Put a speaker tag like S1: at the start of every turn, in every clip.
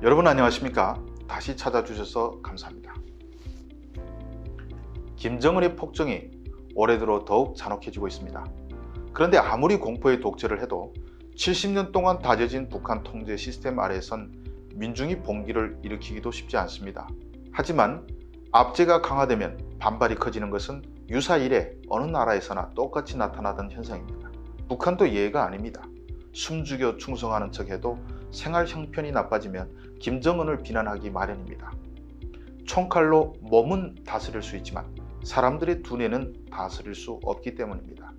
S1: 여러분 안녕하십니까? 다시 찾아주셔서 감사합니다. 김정은의 폭정이 올해 들어 더욱 잔혹해지고 있습니다. 그런데 아무리 공포의 독재를 해도 70년 동안 다져진 북한 통제 시스템 아래에선 민중이 봉기를 일으키기도 쉽지 않습니다. 하지만 압제가 강화되면 반발이 커지는 것은 유사일에 어느 나라에서나 똑같이 나타나던 현상입니다. 북한도 예외가 아닙니다. 숨죽여 충성하는 척해도 생활 형편이 나빠지면 김정은을 비난하기 마련입니다. 총칼로 몸은 다스릴 수 있지만 사람들의 두뇌는 다스릴 수 없기 때문입니다.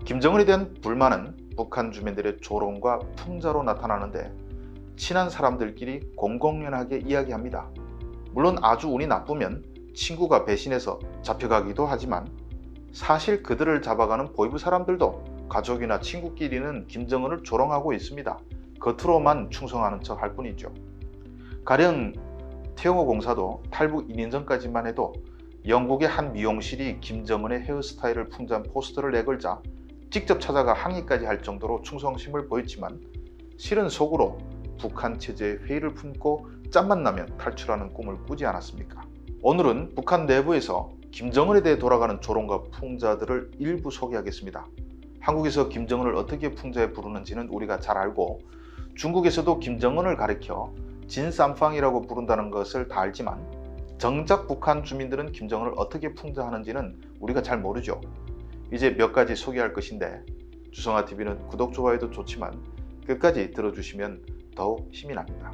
S1: 김정은에 대한 불만은 북한 주민들의 조롱과 풍자로 나타나는데 친한 사람들끼리 공공연하게 이야기합니다. 물론 아주 운이 나쁘면 친구가 배신해서 잡혀가기도 하지만 사실 그들을 잡아가는 보이부 사람들도 가족이나 친구끼리는 김정은을 조롱하고 있습니다. 겉으로만 충성하는 척 할 뿐이죠. 가령 태영호 공사도 탈북 2년 전까지만 해도 영국의 한 미용실이 김정은의 헤어스타일을 풍자한 포스터를 내걸자 직접 찾아가 항의까지 할 정도로 충성심을 보였지만 실은 속으로 북한 체제에 회의를 품고 짬만 나면 탈출하는 꿈을 꾸지 않았습니까? 오늘은 북한 내부에서 김정은에 대해 돌아가는 조롱과 풍자들을 일부 소개하겠습니다. 한국에서 김정은을 어떻게 풍자해 부르는지는 우리가 잘 알고 중국에서도 김정은을 가리켜 진쌈팡이라고 부른다는 것을 다 알지만 정작 북한 주민들은 김정은을 어떻게 풍자하는지는 우리가 잘 모르죠. 이제 몇 가지 소개할 것인데 주성아TV는 구독, 좋아요도 좋지만 끝까지 들어주시면 더욱 힘이 납니다.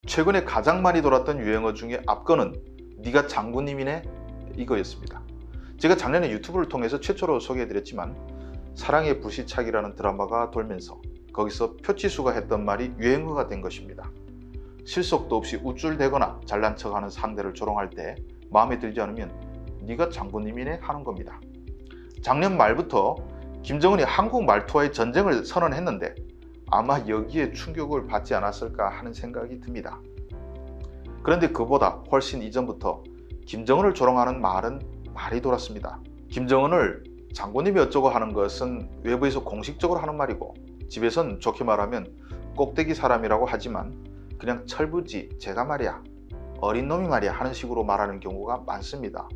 S1: 최근에 가장 많이 돌았던 유행어 중에 앞거는 네가 장군님이네 이거였습니다. 제가 작년에 유튜브를 통해서 최초로 소개해드렸지만 사랑의 불시착이라는 드라마가 돌면서 거기서 표치수가 했던 말이 유행어가 된 것입니다. 실속도 없이 우쭐대거나 잘난 척하는 상대를 조롱할 때 마음에 들지 않으면 네가 장군님이네 하는 겁니다. 작년 말부터 김정은이 한국 말투와의 전쟁을 선언했는데 아마 여기에 충격을 받지 않았을까 하는 생각이 듭니다. 그런데 그보다 훨씬 이전부터 김정은을 조롱하는 말은 많이 돌았습니다. 김정은을 장군님이 어쩌고 하는 것은 외부에서 공식적으로 하는 말이고 집에선 좋게 말하면 꼭대기 사람이라고 하지만 그냥 철부지 제가 말이야 어린 놈이 말이야 하는 식으로 말하는 경우가 많습니다.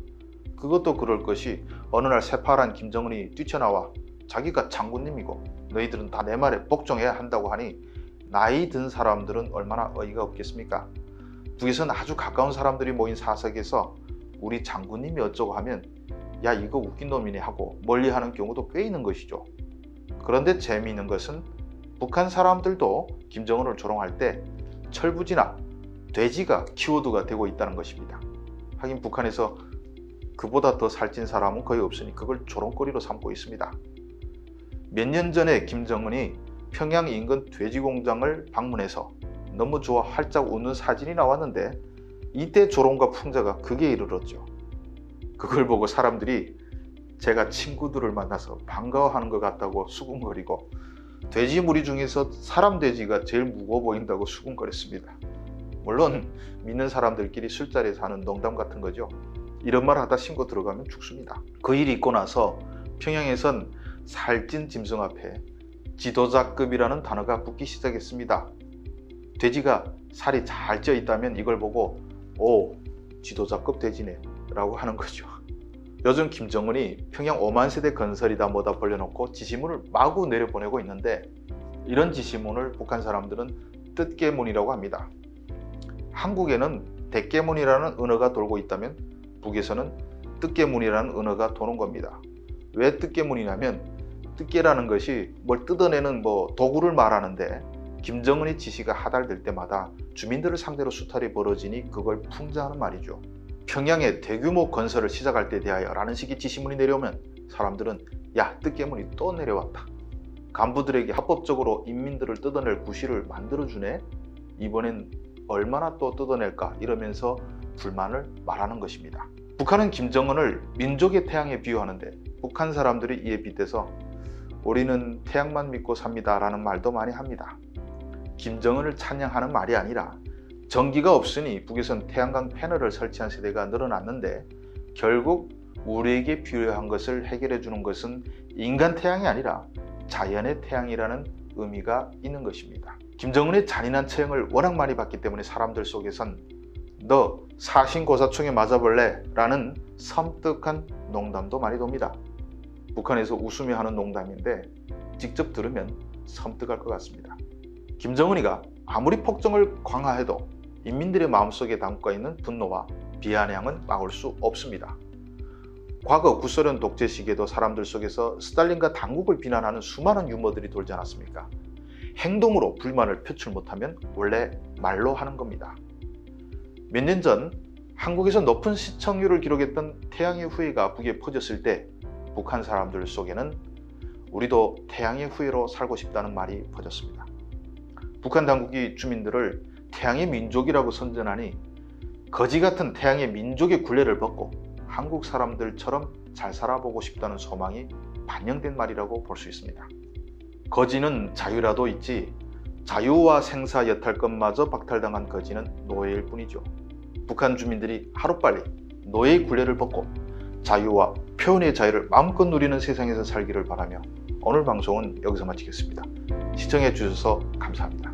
S1: 그것도 그럴 것이 어느 날 새파란 김정은이 뛰쳐나와 자기가 장군님이고 너희들은 다 내 말에 복종해야 한다고 하니 나이 든 사람들은 얼마나 어이가 없겠습니까? 북에서는 아주 가까운 사람들이 모인 사석에서 우리 장군님이 어쩌고 하면 야 이거 웃긴 놈이네 하고 멀리하는 경우도 꽤 있는 것이죠. 그런데 재미있는 것은 북한 사람들도 김정은을 조롱할 때 철부지나 돼지가 키워드가 되고 있다는 것입니다. 하긴 북한에서 그보다 더 살찐 사람은 거의 없으니 그걸 조롱거리로 삼고 있습니다. 몇 년 전에 김정은이 평양 인근 돼지 공장을 방문해서 너무 좋아 활짝 웃는 사진이 나왔는데 이때 조롱과 풍자가 극에 이르렀죠. 그걸 보고 사람들이 제가 친구들을 만나서 반가워하는 것 같다고 수군거리고 돼지 무리 중에서 사람 돼지가 제일 무거워 보인다고 수군거렸습니다. 물론 믿는 사람들끼리 술자리에서 하는 농담 같은 거죠. 이런 말 하다 신고 들어가면 죽습니다. 그 일이 있고 나서 평양에선 살찐 짐승 앞에 지도자급이라는 단어가 붙기 시작했습니다. 돼지가 살이 잘 쪄 있다면 이걸 보고 오 지도자급 돼지네 라고 하는 거죠. 요즘 김정은이 평양 5만 세대 건설이다 뭐다 벌려놓고 지시문을 마구 내려보내고 있는데 이런 지시문을 북한 사람들은 뜻계문이라고 합니다. 한국에는 대계문이라는 언어가 돌고 있다면 북에서는 뜻계문이라는 언어가 도는 겁니다. 왜 뜻계문이냐면 뜻계라는 것이 뭘 뜯어내는 도구를 말하는데 김정은의 지시가 하달될 때마다 주민들을 상대로 수탈이 벌어지니 그걸 풍자하는 말이죠. 평양에 대규모 건설을 시작할 때 대하여 라는 식의 지시문이 내려오면 사람들은 야 뜻계문이 또 내려왔다. 간부들에게 합법적으로 인민들을 뜯어낼 구실을 만들어주네. 이번엔 얼마나 또 뜯어낼까 이러면서 불만을 말하는 것입니다. 북한은 김정은을 민족의 태양에 비유하는데 북한 사람들이 이에 빗대서 우리는 태양만 믿고 삽니다 라는 말도 많이 합니다. 김정은을 찬양하는 말이 아니라 전기가 없으니 북에선 태양광 패널을 설치한 세대가 늘어났는데 결국 우리에게 필요한 것을 해결해 주는 것은 인간 태양이 아니라 자연의 태양이라는 의미가 있는 것입니다. 김정은의 잔인한 처형을 워낙 많이 봤기 때문에 사람들 속에선 너 사신고사총에 맞아볼래? 라는 섬뜩한 농담도 많이 돕니다. 북한에서 웃으며 하는 농담인데 직접 들으면 섬뜩할 것 같습니다. 김정은이가 아무리 폭정을 강화해도 인민들의 마음속에 담고 있는 분노와 비아냥은 막을 수 없습니다. 과거 구소련 독재 시기에도 사람들 속에서 스탈린과 당국을 비난하는 수많은 유머들이 돌지 않았습니까? 행동으로 불만을 표출 못하면 원래 말로 하는 겁니다. 몇 년 전 한국에서 높은 시청률을 기록했던 태양의 후예가 북에 퍼졌을 때 북한 사람들 속에는 우리도 태양의 후예로 살고 싶다는 말이 퍼졌습니다. 북한 당국이 주민들을 태양의 민족이라고 선전하니 거지 같은 태양의 민족의 굴레를 벗고 한국 사람들처럼 잘 살아보고 싶다는 소망이 반영된 말이라고 볼 수 있습니다. 거지는 자유라도 있지 자유와 생사 여탈 것마저 박탈당한 거지는 노예일 뿐이죠. 북한 주민들이 하루빨리 노예의 굴레를 벗고 자유와 표현의 자유를 마음껏 누리는 세상에서 살기를 바라며 오늘 방송은 여기서 마치겠습니다. 시청해 주셔서 감사합니다.